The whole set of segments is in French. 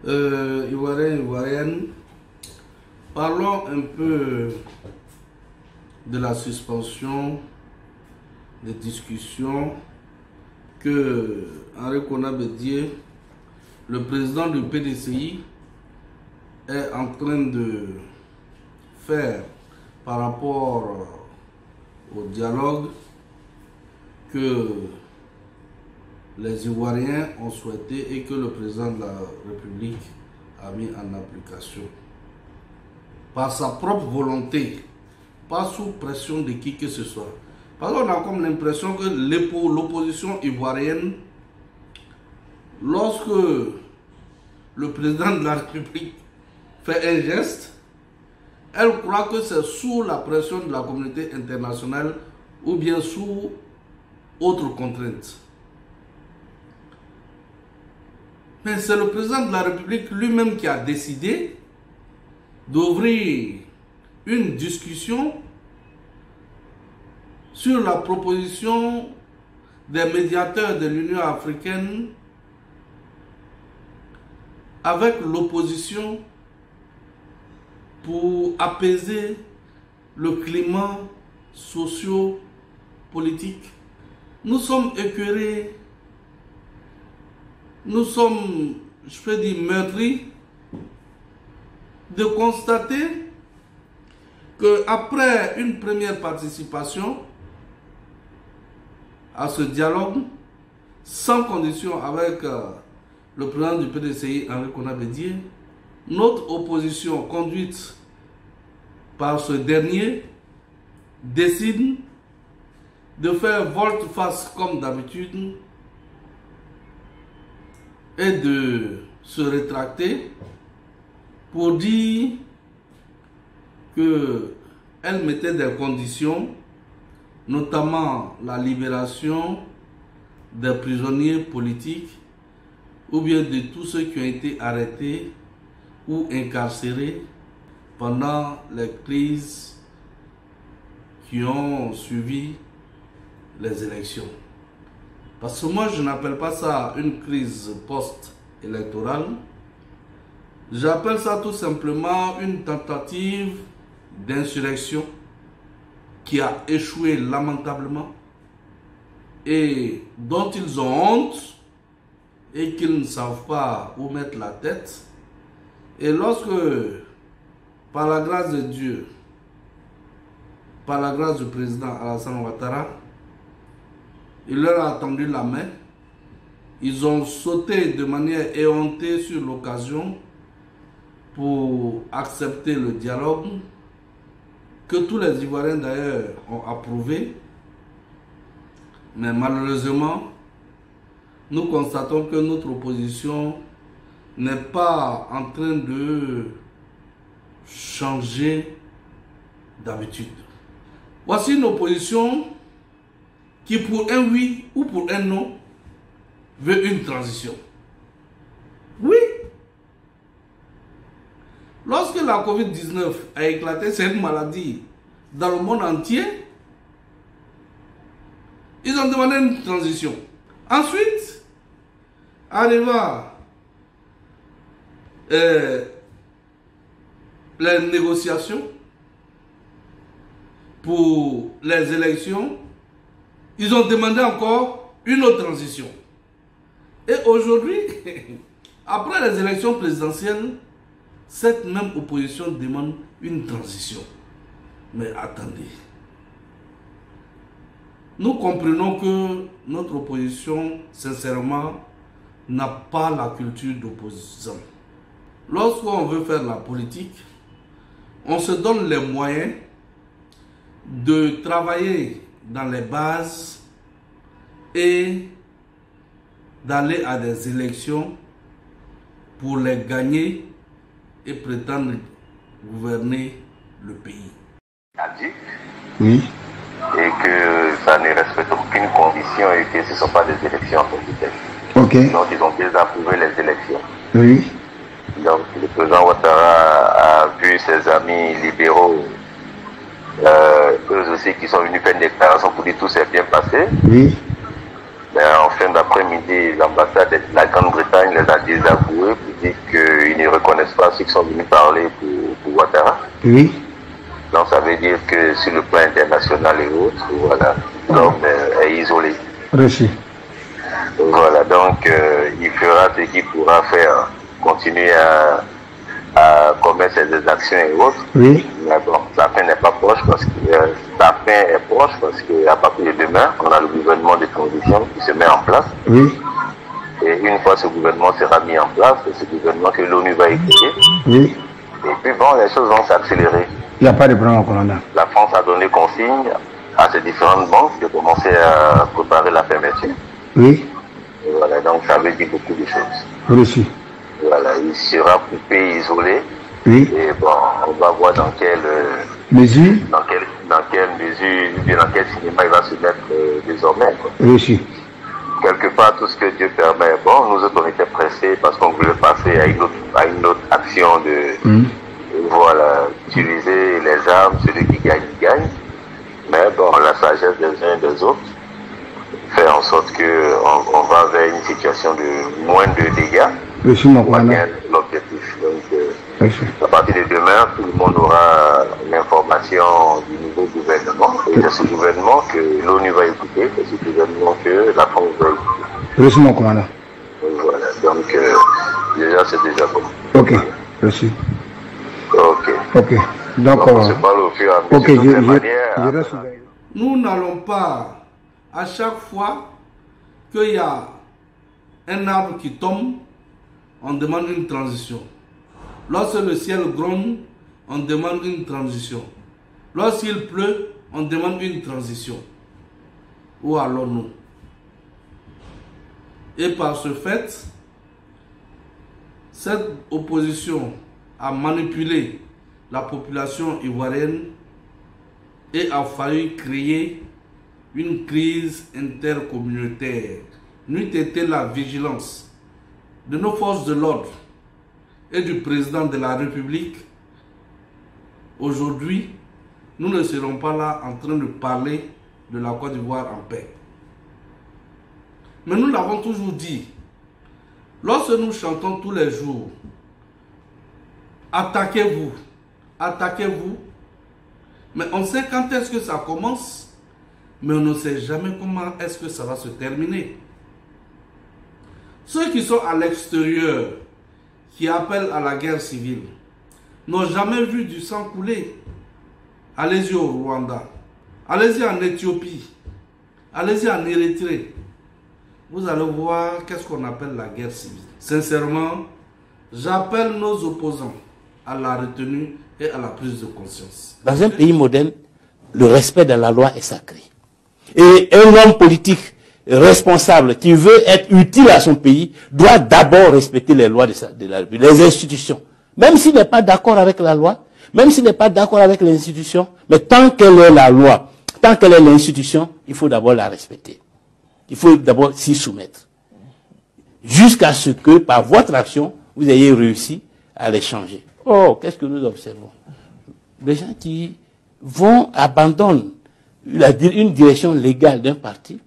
Ivoiriens, Ivoiriennes, parlons un peu de la suspension des discussions que Henri Konan Bédié, le président du PDCI, est en train de faire par rapport au dialogue que les Ivoiriens ont souhaité et que le président de la République a mis en application. Par sa propre volonté, pas sous pression de qui que ce soit. Parce qu'on a comme l'impression que l'opposition ivoirienne, lorsque le président de la République fait un geste, elle croit que c'est sous la pression de la communauté internationale ou bien sous autres contraintes. Mais c'est le président de la République lui-même qui a décidé d'ouvrir une discussion sur la proposition des médiateurs de l'Union africaine avec l'opposition pour apaiser le climat socio-politique. Nous sommes écœurés, nous sommes, je peux dire, meurtris de constater qu'après une première participation à ce dialogue, sans condition avec le président du PDCI, Henri Konan Bédié, notre opposition conduite par ce dernier décide de faire volte-face comme d'habitude et de se rétracter pour dire qu'elle mettait des conditions, notamment la libération des prisonniers politiques ou bien de tous ceux qui ont été arrêtés ou incarcérés pendant les crises qui ont suivi les élections. Parce que moi, je n'appelle pas ça une crise post-électorale. J'appelle ça tout simplement une tentative d'insurrection qui a échoué lamentablement et dont ils ont honte et qu'ils ne savent pas où mettre la tête. Et lorsque, par la grâce de Dieu, par la grâce du président Alassane Ouattara, il leur a tendu la main, ils ont sauté de manière éhontée sur l'occasion pour accepter le dialogue que tous les Ivoiriens d'ailleurs ont approuvé. Mais malheureusement, nous constatons que notre opposition n'est pas en train de changer d'habitude. Voici une opposition qui pour un oui ou pour un non veut une transition. Oui. Lorsque la COVID-19 a éclaté, c'est une maladie dans le monde entier, ils ont demandé une transition. Ensuite, arriva les négociations pour les élections, ils ont demandé encore une autre transition. Et aujourd'hui, après les élections présidentielles, cette même opposition demande une transition. Mais attendez. Nous comprenons que notre opposition, sincèrement, n'a pas la culture d'opposition. Lorsqu'on veut faire la politique, on se donne les moyens de travailler dans les bases et d'aller à des élections pour les gagner et prétendre gouverner le pays. Oui. Et que ça ne respecte aucune condition et que ce ne sont pas des élections politiques. Ok. Donc ils ont déjà approuvé les élections. Oui. Donc le président Ouattara a vu ses amis libéraux, eux aussi qui sont venus faire une déclaration pour dire tout s'est bien passé. Oui. Mais en fin d'après-midi, l'ambassade de la Grande-Bretagne les a désavoués pour dire que ceux qui sont venus parler pour Ouattara. Oui. Donc ça veut dire que sur le plan international et autres, voilà, l'homme est isolé. Reçu. Voilà, donc il fera ce qu'il pourra faire, continuer à commettre ses actions et autres. Oui. Mais bon, sa fin n'est pas proche parce que sa fin est proche parce qu'à partir de demain, on a le gouvernement de transition qui se met en place. Oui. Et une fois ce gouvernement sera mis en place, c'est ce gouvernement que l'ONU va écouter. Oui. Et puis bon, les choses vont s'accélérer. Il n'y a pas de problème au commandant. La France a donné consigne à ces différentes banques de commencer à préparer la fermeture. Oui. Et voilà, donc ça veut dire beaucoup de choses. Reçu. Voilà, il sera coupé, isolé. Oui. Et bon, on va voir dans quelle mesure, mesure, bien dans quel cinéma il va se mettre désormais. Quoi. Reçu. Quelque part, tout ce que Dieu permet. Bon, nous autres, on était pressés parce qu'on voulait passer à une autre action de, voilà, utiliser les armes, celui qui gagne, gagne. Mais bon, la sagesse des uns et des autres fait en sorte qu'on va vers une situation de moins de dégâts. Reçu, mon commandant. L'objectif. Donc, à partir de demain, tout le monde aura l'information du nouveau gouvernement. Et c'est ce gouvernement que l'ONU va écouter, c'est ce gouvernement que la France va écouter. Reçu, mon commandant. Voilà, donc déjà c'est déjà bon. Ok, reçu. Ok. Ok. Donc, on se parle au fur et à mesure. Je reste ouvert. Nous n'allons pas, à chaque fois qu'il y a un arbre qui tombe, on demande une transition. Lorsque le ciel gronde, on demande une transition. Lorsqu'il pleut, on demande une transition. Où allons-nous? Et par ce fait, cette opposition a manipulé la population ivoirienne et a failli créer une crise intercommunautaire. N'eût été la vigilance de nos forces de l'ordre et du président de la République, aujourd'hui, nous ne serons pas là en train de parler de la Côte d'Ivoire en paix. Mais nous l'avons toujours dit, lorsque nous chantons tous les jours, attaquez-vous, attaquez-vous, mais on sait quand est-ce que ça commence, mais on ne sait jamais comment est-ce que ça va se terminer. Ceux qui sont à l'extérieur, qui appellent à la guerre civile, n'ont jamais vu du sang couler. Allez-y au Rwanda, allez-y en Éthiopie, allez-y en Érythrée. Vous allez voir qu'est-ce qu'on appelle la guerre civile. Sincèrement, j'appelle nos opposants à la retenue et à la prise de conscience. Dans un pays moderne, le respect de la loi est sacré. Et un homme politique responsable qui veut être utile à son pays doit d'abord respecter les lois les institutions. Même s'il n'est pas d'accord avec la loi, même s'il n'est pas d'accord avec l'institution, mais tant qu'elle est la loi, tant qu'elle est l'institution, il faut d'abord la respecter. Il faut d'abord s'y soumettre. Jusqu'à ce que, par votre action, vous ayez réussi à les changer. Oh, qu'est-ce que nous observons? Les gens qui abandonnent une direction légale d'un parti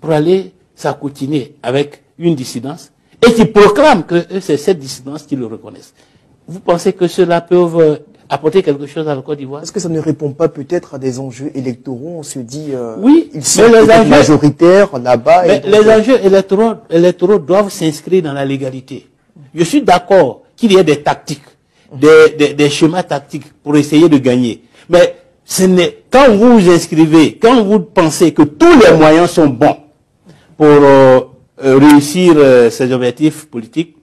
pour aller s'acoquiner avec une dissidence et qui proclament que c'est cette dissidence qui le reconnaissent. Vous pensez que cela peut apporter quelque chose à la Côte d'Ivoire? Est-ce que ça ne répond pas peut-être à des enjeux électoraux? On se dit, oui, ils sont majoritaires là-bas. Mais les enjeux électoraux doivent s'inscrire dans la légalité. Je suis d'accord qu'il y ait des tactiques, des schémas tactiques pour essayer de gagner. Mais quand vous vous inscrivez, quand vous pensez que tous les moyens sont bons pour réussir ces objectifs politiques,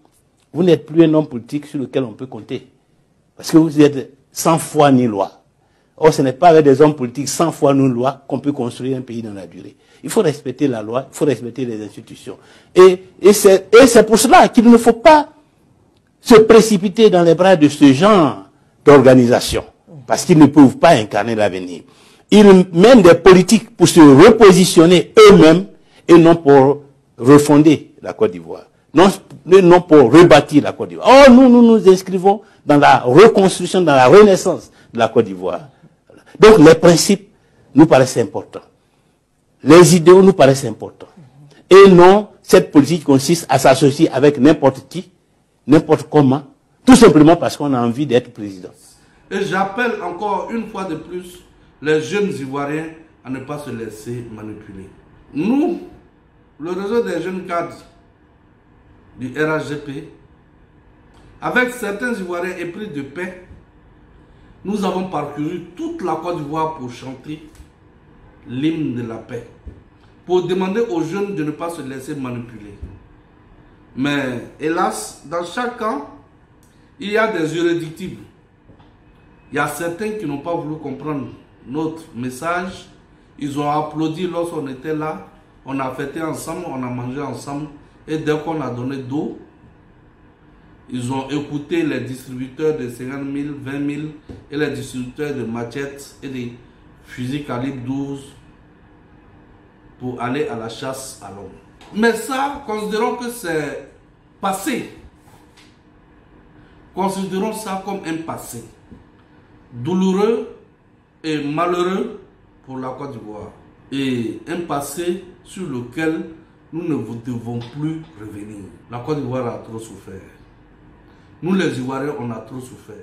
vous n'êtes plus un homme politique sur lequel on peut compter. Parce que vous êtes sans foi ni loi. Or, ce n'est pas avec des hommes politiques sans foi ni loi qu'on peut construire un pays dans la durée. Il faut respecter la loi, il faut respecter les institutions. Et c'est pour cela qu'il ne faut pas se précipiter dans les bras de ce genre d'organisation. Parce qu'ils ne peuvent pas incarner l'avenir. Ils mènent des politiques pour se repositionner eux-mêmes et non pour refonder la Côte d'Ivoire. Non pour rebâtir la Côte d'Ivoire. Or, nous nous inscrivons dans la reconstruction, dans la renaissance de la Côte d'Ivoire. Donc, les principes nous paraissent importants. Les idéaux nous paraissent importants. Et non, cette politique consiste à s'associer avec n'importe qui, n'importe comment, Tout simplement parce qu'on a envie d'être président. Et j'appelle encore une fois de plus les jeunes Ivoiriens à ne pas se laisser manipuler. Nous, le réseau des jeunes cadres du RHGP, avec certains Ivoiriens épris de paix, nous avons parcouru toute la Côte d'Ivoire pour chanter l'hymne de la paix, pour demander aux jeunes de ne pas se laisser manipuler. Mais hélas, dans chaque camp, il y a des irréductibles. Il y a certains qui n'ont pas voulu comprendre notre message. Ils ont applaudi lorsqu'on était là. On a fêté ensemble, on a mangé ensemble. Et dès qu'on a donné d'eau, ils ont écouté les distributeurs de 50 000, 20 000 et les distributeurs de machettes et des fusils calibre 12 pour aller à la chasse à l'homme. Mais ça, considérons que c'est passé. Considérons ça comme un passé douloureux et malheureux pour la Côte d'Ivoire. Et un passé sur lequel nous ne devons plus revenir. La Côte d'Ivoire a trop souffert. Nous les Ivoiriens, on a trop souffert.